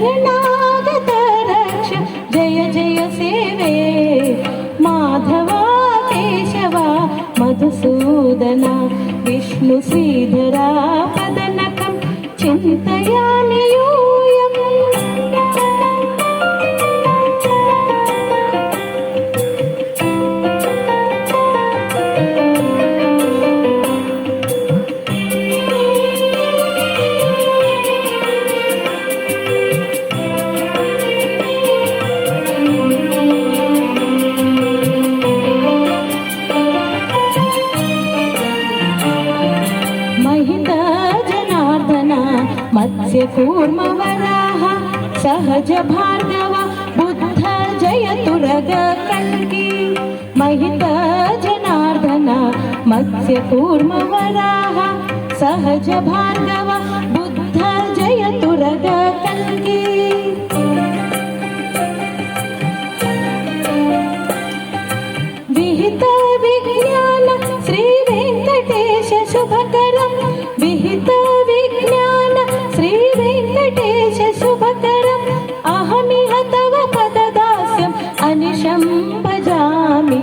शरणागत रक्ष जय जय सेवे माधवा केशवा मधुसूदना विष्णु श्रीधरा पदनकं चिन्तयामि यूयम् मत्स्य कूर्म वराह सहज भार्गव बुद्ध जय तुरग कल्की महित जनार्दन मत्स्य कूर्म वराह सहज भार्गव बुद्ध जय तुरग कल्की विहित विज्ञान श्री वेंकटेश शुभकरं विहित विज्ञान श्री वेंकटेश शुभकरम् अहमिह तव पददास्यम् अनिशं भजामि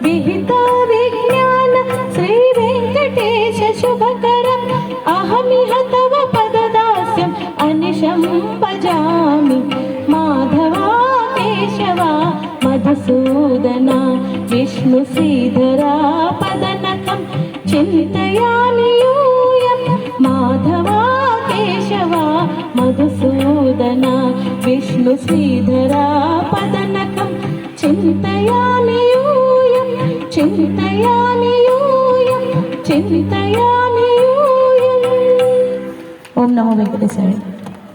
विहित विज्ञान श्री वेंकटेश शुभकरम् अहमिह तव पददास्यम् अनिशं भजामि माधवा केशवा मधुसूदना विष्णु श्रीधरा पदनकं चिन्तयामि यूयम् माधवा केशवा मधुसूदना विष्णु श्रीधरा पदनकं चिन्तयामि यूयम् चिन्तयामि यूयम् चिन्तयामि यूयम्। ओम नमो वेंकटेशाय।